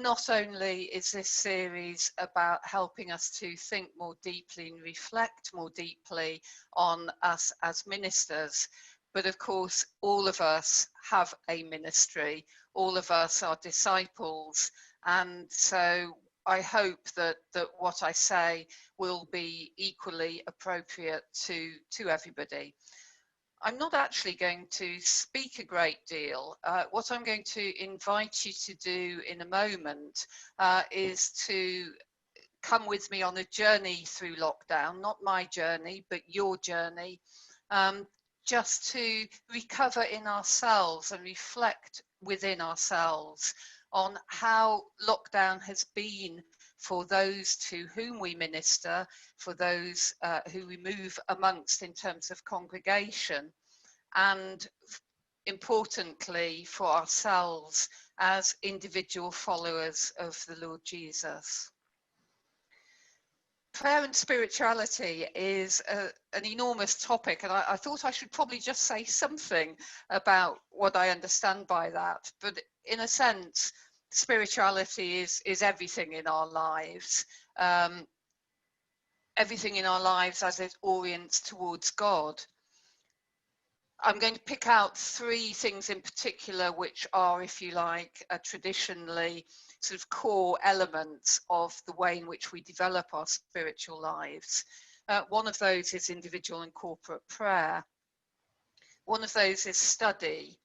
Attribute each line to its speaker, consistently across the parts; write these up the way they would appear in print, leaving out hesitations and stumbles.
Speaker 1: not only is this series about helping us to think more deeply and reflect more deeply on us as ministers, but of course all of us have a ministry, all of us are disciples, and so I hope that what I say will be equally appropriate to everybody. I'm not actually going to speak a great deal. What I'm going to invite you to do in a moment is to come with me on a journey through lockdown, not my journey, but your journey, just to recover in ourselves and reflect within ourselves on how lockdown has been for those to whom we minister, for those who we move amongst in terms of congregation, and importantly for ourselves as individual followers of the Lord Jesus. Prayer and spirituality is an enormous topic, and I thought I should probably just say something about what I understand by that. But in a sense, spirituality is everything in our lives. Everything in our lives as it orients towards God. I'm going to pick out three things in particular which are, if you like, traditionally sort of core elements of the way in which we develop our spiritual lives. One of those is individual and corporate prayer. One of those is study.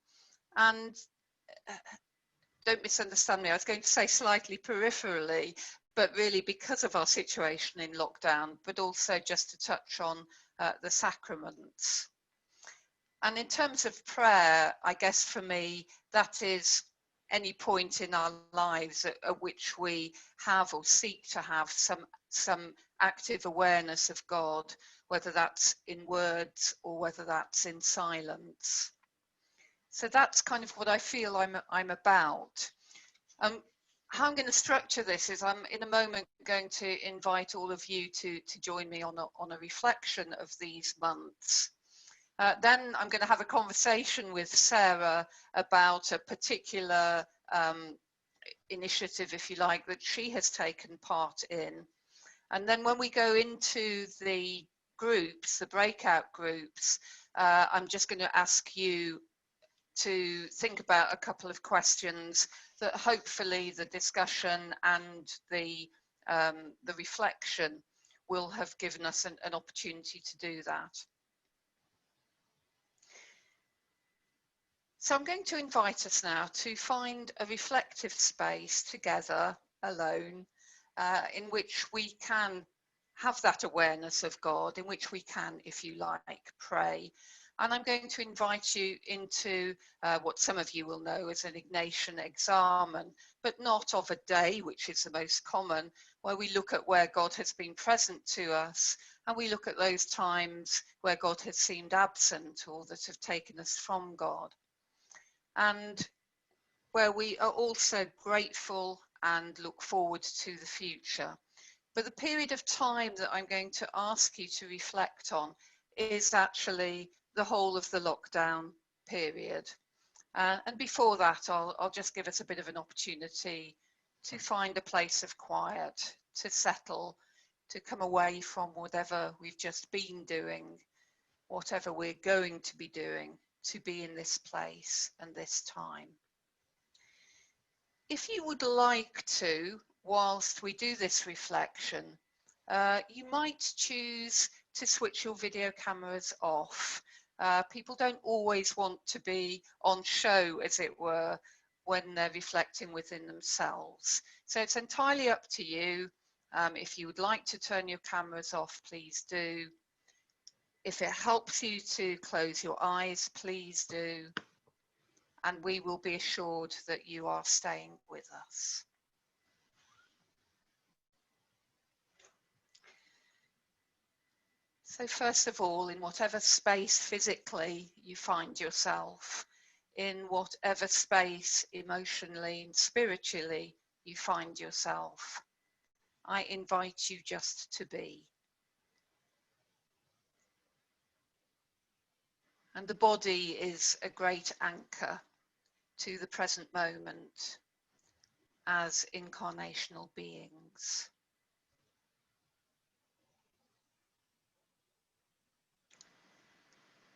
Speaker 1: And don't misunderstand me, I was going to say slightly peripherally, but really because of our situation in lockdown, but also just to touch on the sacraments. And in terms of prayer, I guess for me, that is any point in our lives at which we have or seek to have some active awareness of God, whether that's in words or whether that's in silence. So that's kind of what I feel I'm about. How I'm going to structure this is I'm in a moment going to invite all of you to join me on a reflection of these months. Then I'm going to have a conversation with Sarah about a particular initiative, if you like, that she has taken part in. And then when we go into the groups, the breakout groups, I'm just going to ask you to think about a couple of questions that hopefully the discussion and the reflection will have given us an opportunity to do that. So I'm going to invite us now to find a reflective space together, alone, in which we can have that awareness of God, in which we can, if you like, pray. And I'm going to invite you into what some of you will know as an Ignatian examen, but not of a day, which is the most common, where we look at where God has been present to us, and we look at those times where God has seemed absent or that have taken us from God. And where we are also grateful and look forward to the future. But the period of time that I'm going to ask you to reflect on is actually the whole of the lockdown period. And before that, I'll just give us a bit of an opportunity to find a place of quiet, to settle, to come away from whatever we've just been doing, whatever we're going to be doing, to be in this place and this time. If you would like to, whilst we do this reflection, you might choose to switch your video cameras off. People don't always want to be on show, as it were, when they're reflecting within themselves. So it's entirely up to you. If you would like to turn your cameras off, please do. If it helps you to close your eyes, please do. And we will be assured that you are staying with us. So first of all, in whatever space physically you find yourself, in whatever space emotionally and spiritually you find yourself, I invite you just to be. And the body is a great anchor to the present moment. as incarnational beings.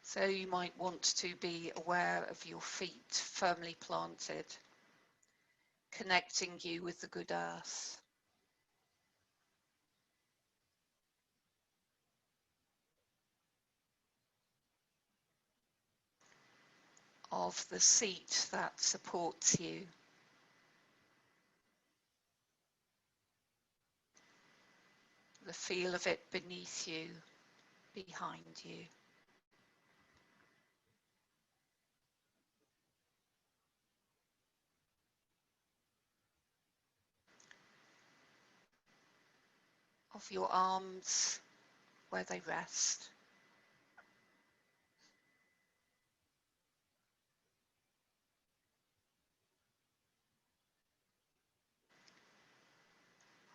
Speaker 1: So you might want to be aware of your feet firmly planted, connecting you with the good earth. Of the seat that supports you. The feel of it beneath you, behind you. Of your arms, where they rest.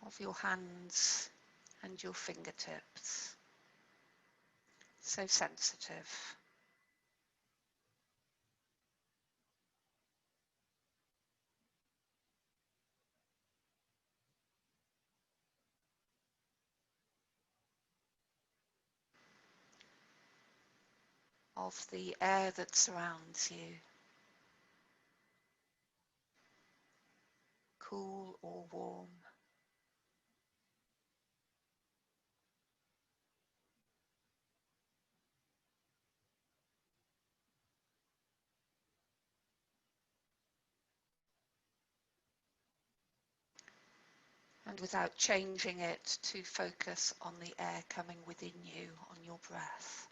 Speaker 1: Of your hands and your fingertips. So sensitive. Of the air that surrounds you. Cool or warm. And without changing it, to focus on the air coming within you, on your breath.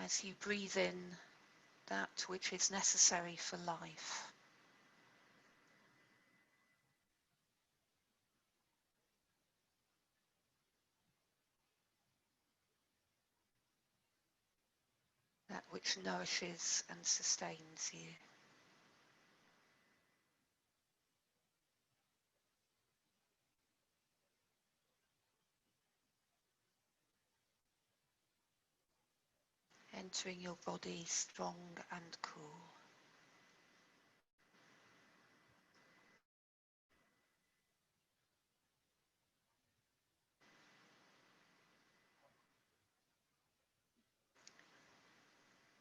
Speaker 1: As you breathe in that which is necessary for life. That which nourishes and sustains you. Entering your body strong and cool.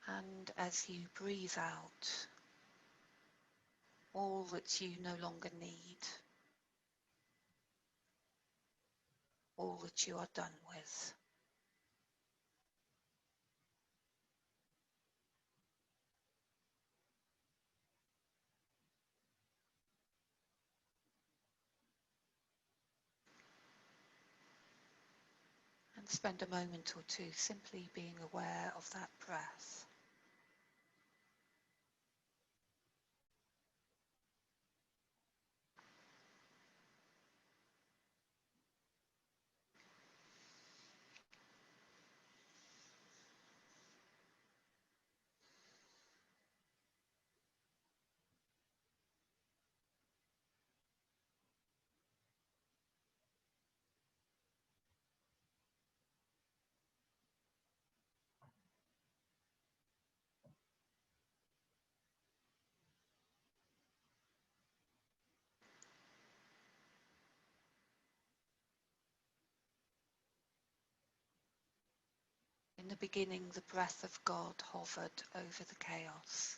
Speaker 1: And as you breathe out all that you no longer need, all that you are done with. And spend a moment or two simply being aware of that breath. In the beginning, the breath of God hovered over the chaos.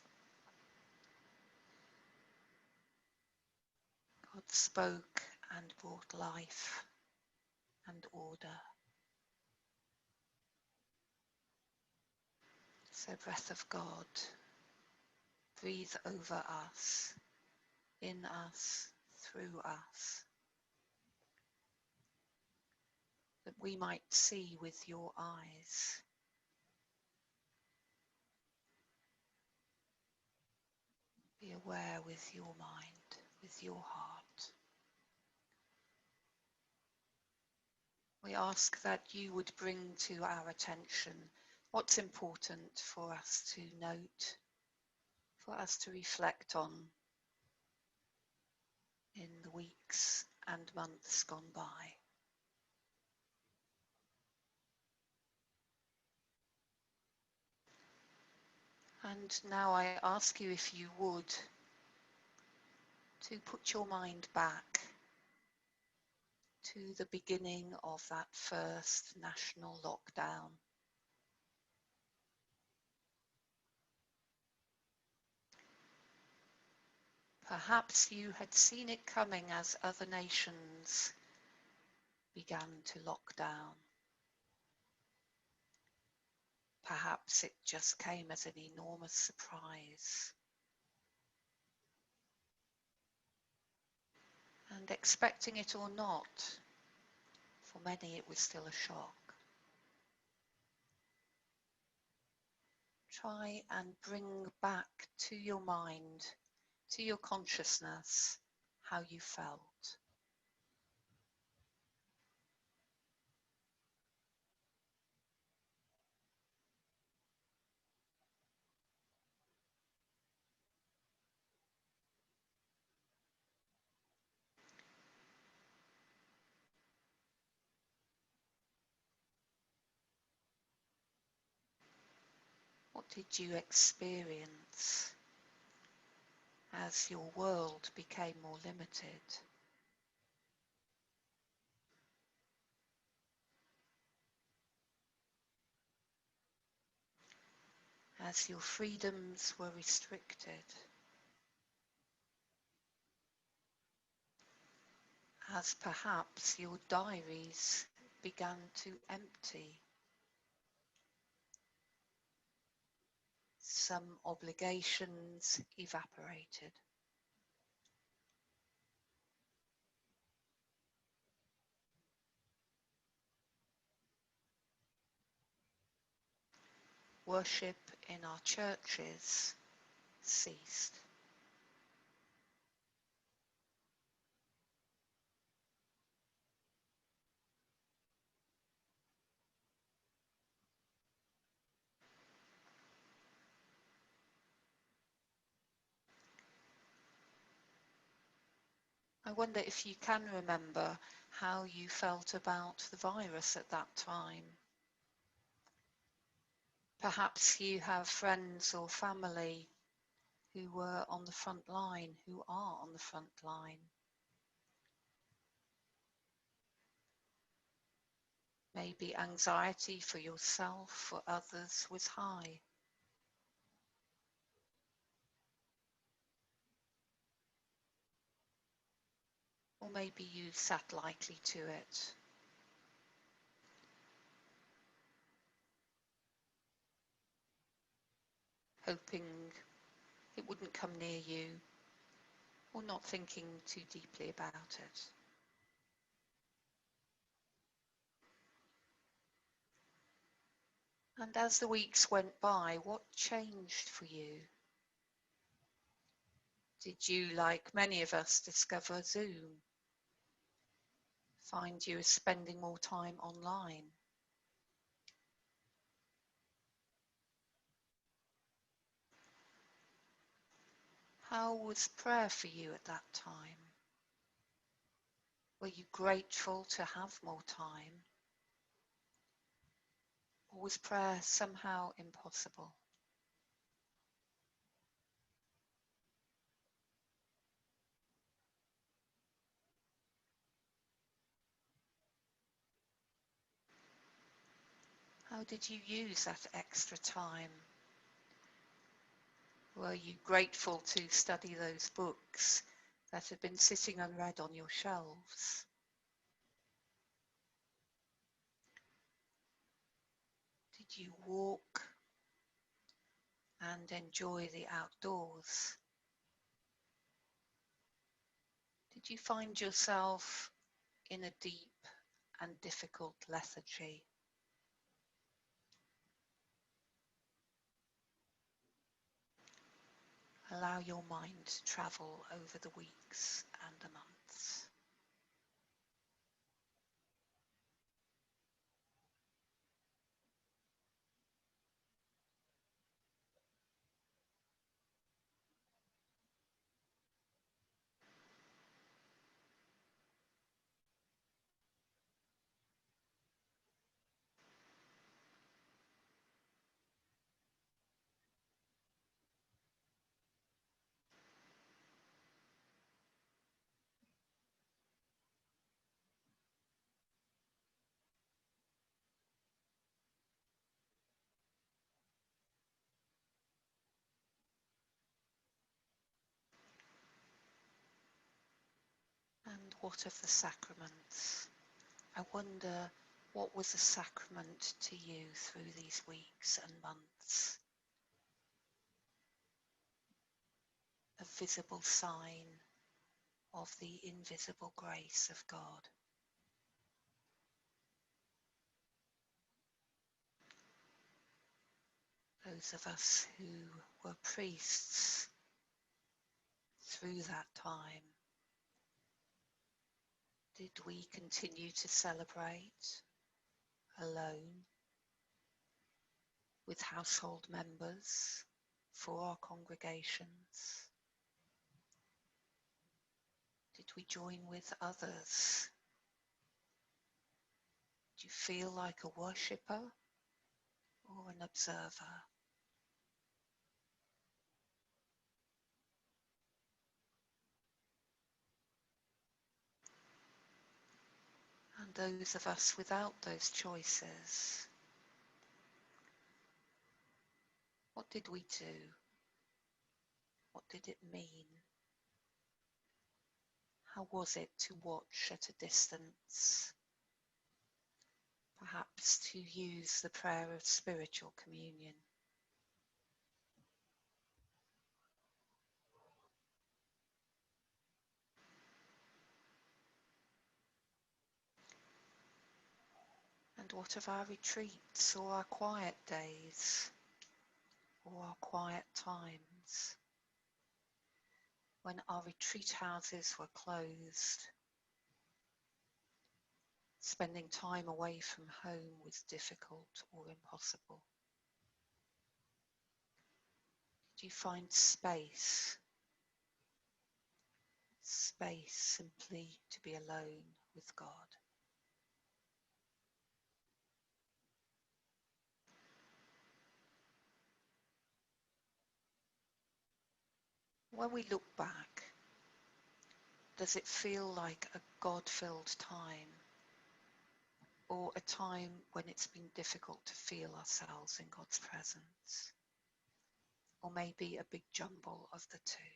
Speaker 1: God spoke and brought life and order. So, breath of God, breathe over us, in us, through us, that we might see with your eyes, be aware with your mind, with your heart. We ask that you would bring to our attention what's important for us to note, for us to reflect on in the weeks and months gone by. And now I ask you, if you would, to put your mind back to the beginning of that first national lockdown. Perhaps you had seen it coming as other nations began to lock down. Perhaps it just came as an enormous surprise. And expecting it or not, for many it was still a shock. Try and bring back to your mind, to your consciousness, how you felt. What did you experience as your world became more limited? As your freedoms were restricted? As perhaps your diaries began to empty? Some obligations evaporated. Worship in our churches ceased. I wonder if you can remember how you felt about the virus at that time. Perhaps you have friends or family who were on the front line, who are on the front line. Maybe anxiety for yourself or others was high. Or maybe you sat lightly to it, hoping it wouldn't come near you, or not thinking too deeply about it. And as the weeks went by, what changed for you? Did you, like many of us, discover Zoom? Find you spending more time online? How was prayer for you at that time? Were you grateful to have more time? Or was prayer somehow impossible? How did you use that extra time? Were you grateful to study those books that had been sitting unread on your shelves? Did you walk and enjoy the outdoors? Did you find yourself in a deep and difficult lethargy? Allow your mind to travel over the weeks and the months. And what of the sacraments? I wonder, what was a sacrament to you through these weeks and months? A visible sign of the invisible grace of God. Those of us who were priests through that time, did we continue to celebrate alone, with household members, for our congregations? Did we join with others? Do you feel like a worshipper or an observer? And those of us without those choices, what did we do? What did it mean? How was it to watch at a distance? Perhaps to use the prayer of spiritual communion. And what of our retreats or our quiet days or our quiet times when our retreat houses were closed? Spending time away from home was difficult or impossible. Did you find space simply to be alone with God? When we look back, does it feel like a God-filled time, or a time when it's been difficult to feel ourselves in God's presence? Or maybe a big jumble of the two?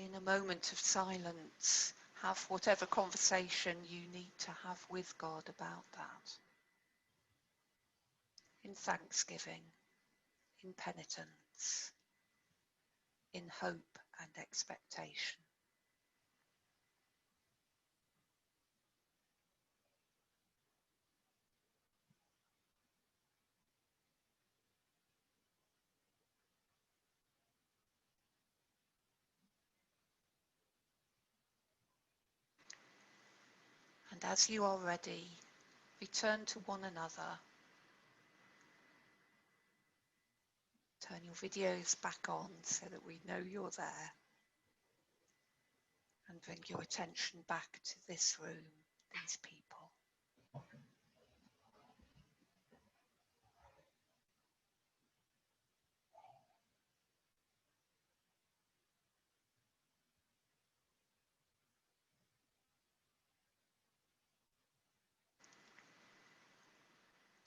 Speaker 1: In a moment of silence, have whatever conversation you need to have with God about that. In thanksgiving, in penitence, in hope and expectation. And as you are ready, return to one another. Turn your videos back on so that we know you're there. And bring your attention back to this room, these people.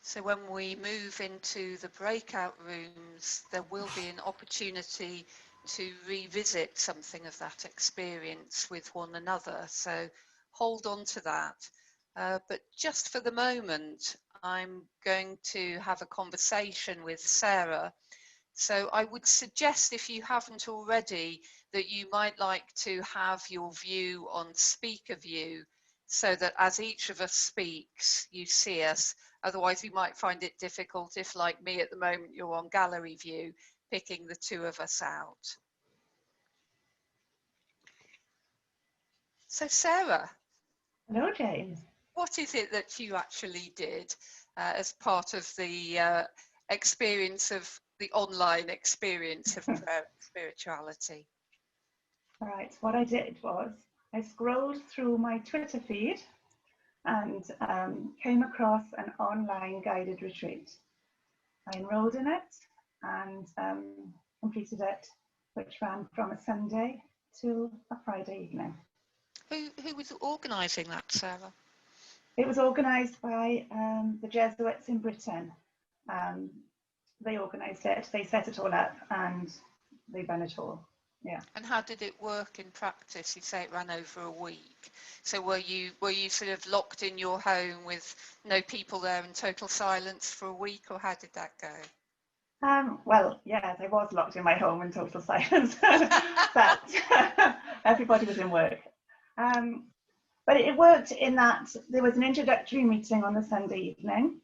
Speaker 1: So when we move into the breakout rooms, there will be an opportunity to revisit something of that experience with one another. So hold on to that. But just for the moment, I'm going to have a conversation with Sarah. So I would suggest, if you haven't already, that you might like to have your view on speaker view, so that as each of us speaks, you see us. Otherwise, you might find it difficult if, like me at the moment, you're on gallery view, picking the two of us out. So Sarah.
Speaker 2: Hello, James.
Speaker 1: What is it that you actually did as part of the experience of the online experience of prayer and spirituality?
Speaker 2: Right, what I did was I scrolled through my Twitter feed and came across an online guided retreat. I enrolled in it and completed it, which ran from a Sunday to a Friday evening.
Speaker 1: Who was organising that, Sarah?
Speaker 2: It was organised by the Jesuits in Britain. They organised it, they set it all up, and they ran at all. Yeah.
Speaker 1: And how did it work in practice? You say it ran over a week. So were you sort of locked in your home with no people there and total silence for a week, or how did that go?
Speaker 2: Well, yes, I was locked in my home in total silence, but everybody was in work. But it worked in that there was an introductory meeting on the Sunday evening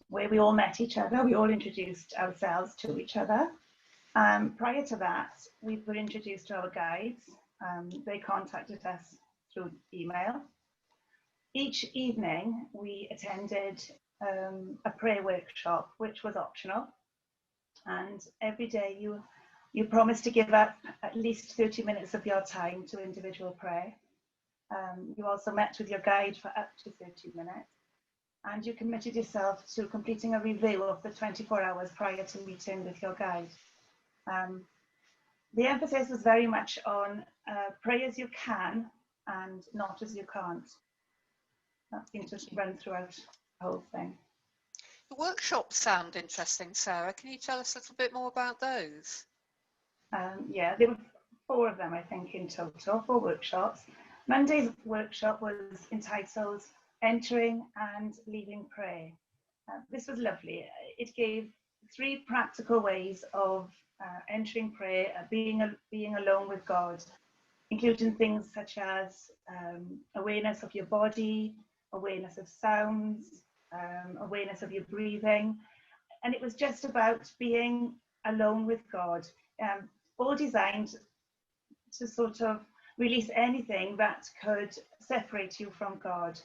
Speaker 2: where we all met each other. We all introduced ourselves to each other. Prior to that, we were introduced to our guides. They contacted us through email. Each evening, we attended a prayer workshop, which was optional. And every day you promised to give up at least 30 minutes of your time to individual prayer. You also met with your guide for up to 30 minutes. And you committed yourself to completing a review of the 24 hours prior to meeting with your guide. The emphasis was very much on pray as you can and not as you can't. That seemed to run throughout the whole thing.
Speaker 1: The workshops sound interesting, Sarah. Can you tell us a little bit more about those?
Speaker 2: Yeah, there were 4 of them, I think, in total, 4 workshops. Monday's workshop was entitled Entering and Leaving Prayer. This was lovely. It gave 3 practical ways of entering prayer, being alone with God, including things such as awareness of your body, awareness of sounds, awareness of your breathing. And it was just about being alone with God, all designed to sort of release anything that could separate you from God.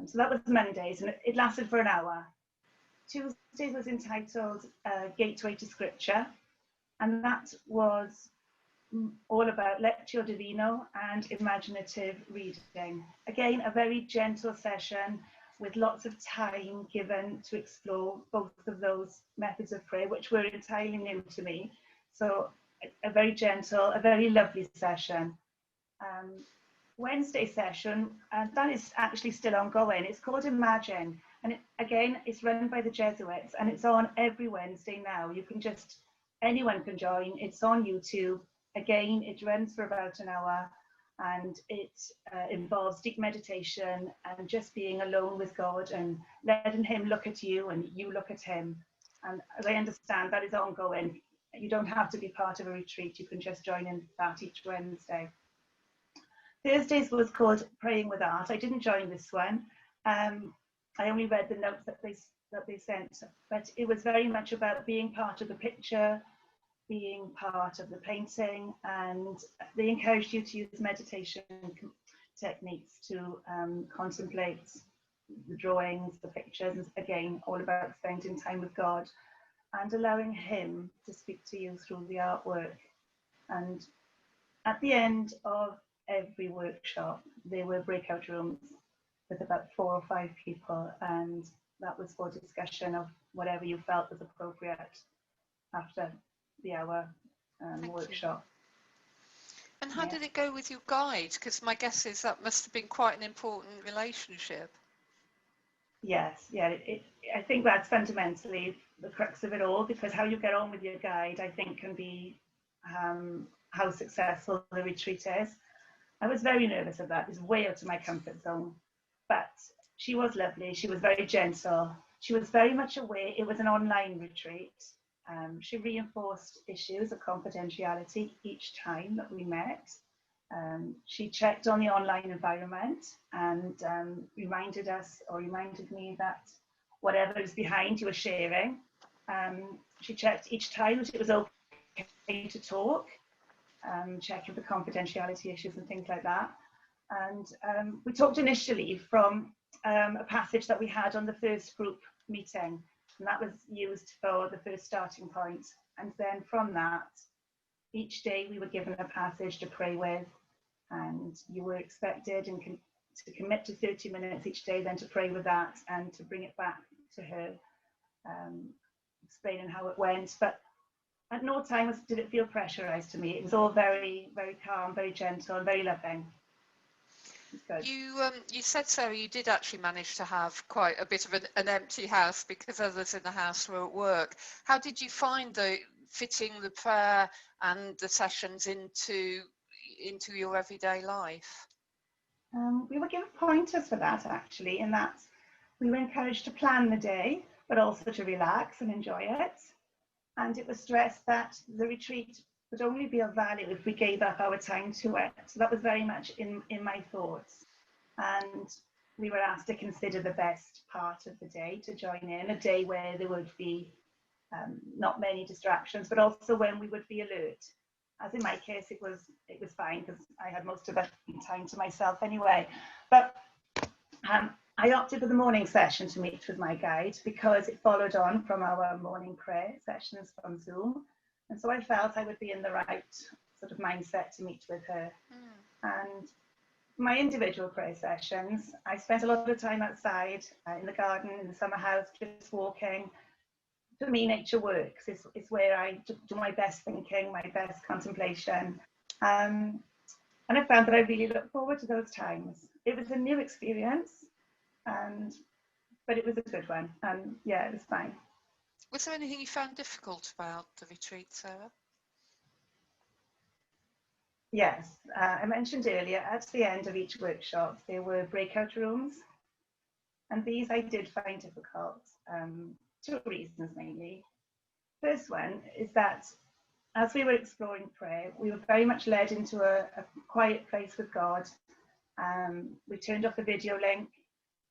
Speaker 2: So that was Mondays, and it lasted for an hour. Tuesdays was entitled Gateway to Scripture, and that was all about Lectio Divino and imaginative reading. Again, a very gentle session with lots of time given to explore both of those methods of prayer, which were entirely new to me. So a very gentle, a very lovely session. Wednesday session, and that is actually still ongoing. It's called Imagine, and it's run by the Jesuits, and it's on every Wednesday now. Anyone can join. It's on YouTube. Again, it runs for about an hour, and it involves deep meditation and just being alone with God and letting Him look at you and you look at Him. And as I understand, that is ongoing. You don't have to be part of a retreat. You can just join in that each Wednesday. Thursdays was called Praying with Art. I didn't join this one. I only read the notes that they sent, but it was very much about being part of the picture, being part of the painting, and they encouraged you to use meditation techniques to contemplate the drawings, the pictures, and again, all about spending time with God and allowing Him to speak to you through the artwork. And at the end of every workshop, there were breakout rooms with about 4 or 5 people, and that was for discussion of whatever you felt was appropriate after the hour workshop.
Speaker 1: And how did it go with your guide? Because my guess is that must have been quite an important relationship.
Speaker 2: Yes, yeah, I think that's fundamentally the crux of it all, because how you get on with your guide, I think, can be how successful the retreat is. I was very nervous of that. It's way out of my comfort zone, but she was lovely. She was very gentle. She was very much aware it was an online retreat. She reinforced issues of confidentiality each time that we met. She checked on the online environment and reminded me that whatever is behind you was sharing. She checked each time that it was okay to talk, checking for confidentiality issues and things like that. And we talked initially from a passage that we had on the first group meeting, and that was used for the first starting point. And then from that, each day we were given a passage to pray with, and you were expected to commit to 30 minutes each day, then to pray with that and to bring it back to her, explaining how it went. But at no time did it feel pressurized to me. It was all very, very calm, very gentle, and very loving.
Speaker 1: You said, Sarah, you did actually manage to have quite a bit of an empty house because others in the house were at work. How did you find fitting the prayer and the sessions into your everyday life?
Speaker 2: We were given pointers for that, actually, in that we were encouraged to plan the day, but also to relax and enjoy it. And it was stressed that the retreat would only be of value if we gave up our time to it. So that was very much in my thoughts. And we were asked to consider the best part of the day to join in, a day where there would be not many distractions, but also when we would be alert. As in my case, it was fine because I had most of the time to myself anyway. But I opted for the morning session to meet with my guide because it followed on from our morning prayer sessions from Zoom. And so I felt I would be in the right sort of mindset to meet with her. And my individual prayer sessions, I spent a lot of time outside in the garden, in the summer house, just walking. For me, nature works. It's where I do my best thinking, my best contemplation. And I found that I really look forward to those times. It was a new experience, but it was a good one. And yeah, it was fine.
Speaker 1: Was there anything you found difficult about the retreat, Sarah?
Speaker 2: Yes, I mentioned earlier, at the end of each workshop, there were breakout rooms. And these I did find difficult, 2 reasons mainly. First one is that as we were exploring prayer, we were very much led into a quiet place with God. We turned off the video link,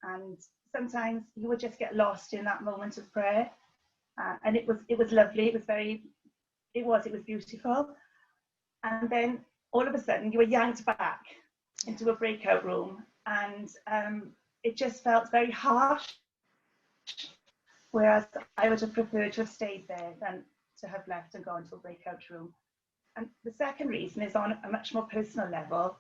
Speaker 2: and sometimes you would just get lost in that moment of prayer. And it was lovely. It was beautiful. And then all of a sudden you were yanked back into a breakout room, and it just felt very harsh. Whereas I would have preferred to have stayed there than to have left and gone to a breakout room. And the second reason is on a much more personal level.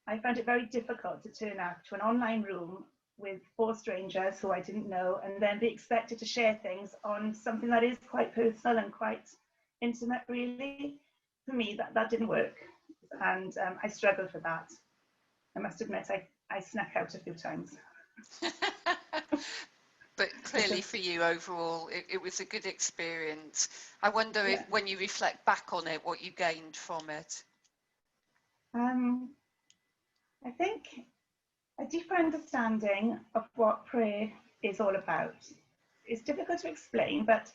Speaker 2: I found it very difficult to turn up to an online room with 4 strangers who I didn't know and then be expected to share things on something that is quite personal and quite intimate, really. For me, that didn't work. And I struggled with that. I must admit, I snuck out a few times.
Speaker 1: But clearly for you overall, it was a good experience. I wonder if, when you reflect back on it, what you gained from it.
Speaker 2: I think a deeper understanding of what prayer is all about. It's difficult to explain, but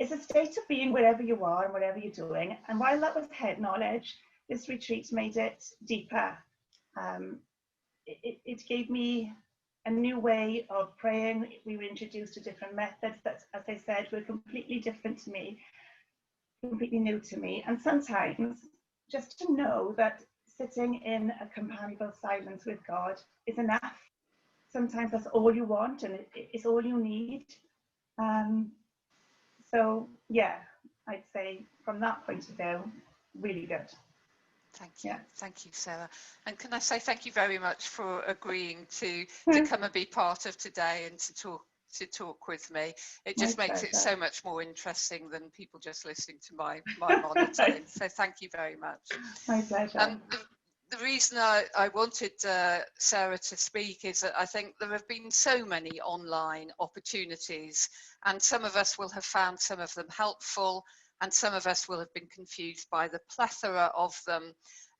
Speaker 2: it's a state of being wherever you are and whatever you're doing. And while that was head knowledge, this retreat made it deeper. It gave me a new way of praying. We were introduced to different methods that, as I said, were completely different to me, completely new to me. And sometimes just to know that sitting in a companionable silence with God is enough. Sometimes that's all you want and it's all you need. So yeah, I'd say from that point of view, really good.
Speaker 1: Thank you. Yeah. Thank you, Sarah. And can I say thank you very much for agreeing to come and be part of today and to talk with me. It just makes it so much more interesting than people just listening to my monologue. So thank you very much.
Speaker 2: My pleasure.
Speaker 1: The reason I wanted Sarah to speak is that I think there have been so many online opportunities, and some of us will have found some of them helpful, and some of us will have been confused by the plethora of them.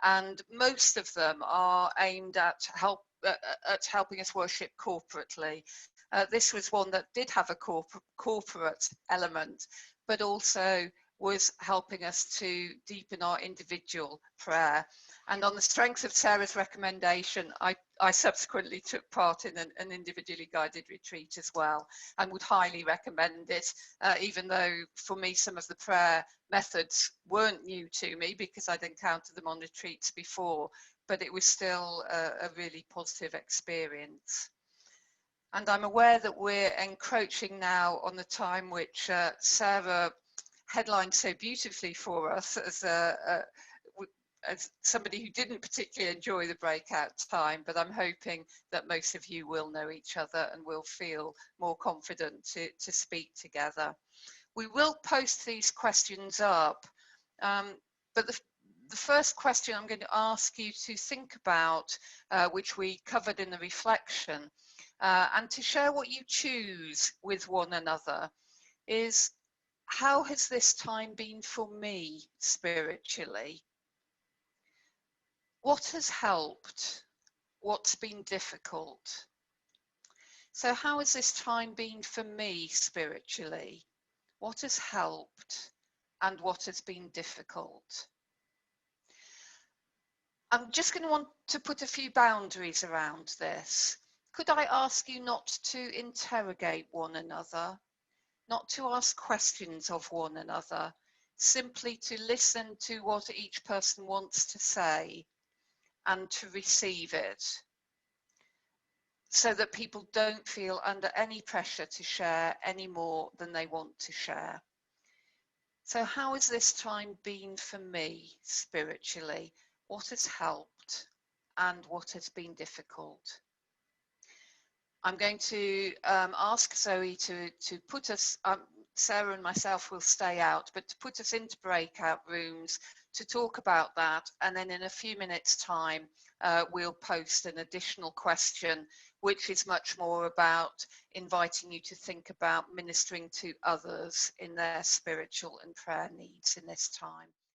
Speaker 1: And most of them are aimed at helping us worship corporately. This was one that did have a corporate element, but also was helping us to deepen our individual prayer. And on the strength of Sarah's recommendation, I subsequently took part in an individually guided retreat as well, and would highly recommend it, even though for me some of the prayer methods weren't new to me because I'd encountered them on retreats before, but it was still a really positive experience. And I'm aware that we're encroaching now on the time which Sarah headlined so beautifully for us as somebody who didn't particularly enjoy the breakout time, but I'm hoping that most of you will know each other and will feel more confident to speak together. We will post these questions up, but the first question I'm going to ask you to think about, which we covered in the reflection, and to share what you choose with one another, is how has this time been for me spiritually? What has helped? What's been difficult? So how has this time been for me spiritually? What has helped and what has been difficult? I'm just going to want to put a few boundaries around this. Could I ask you not to interrogate one another, not to ask questions of one another, simply to listen to what each person wants to say and to receive it, so that people don't feel under any pressure to share any more than they want to share. So how has this time been for me spiritually? What has helped and what has been difficult? I'm going to ask Zoe to put us, Sarah and myself will stay out, but to put us into breakout rooms to talk about that. And then in a few minutes' time, we'll post an additional question, which is much more about inviting you to think about ministering to others in their spiritual and prayer needs in this time.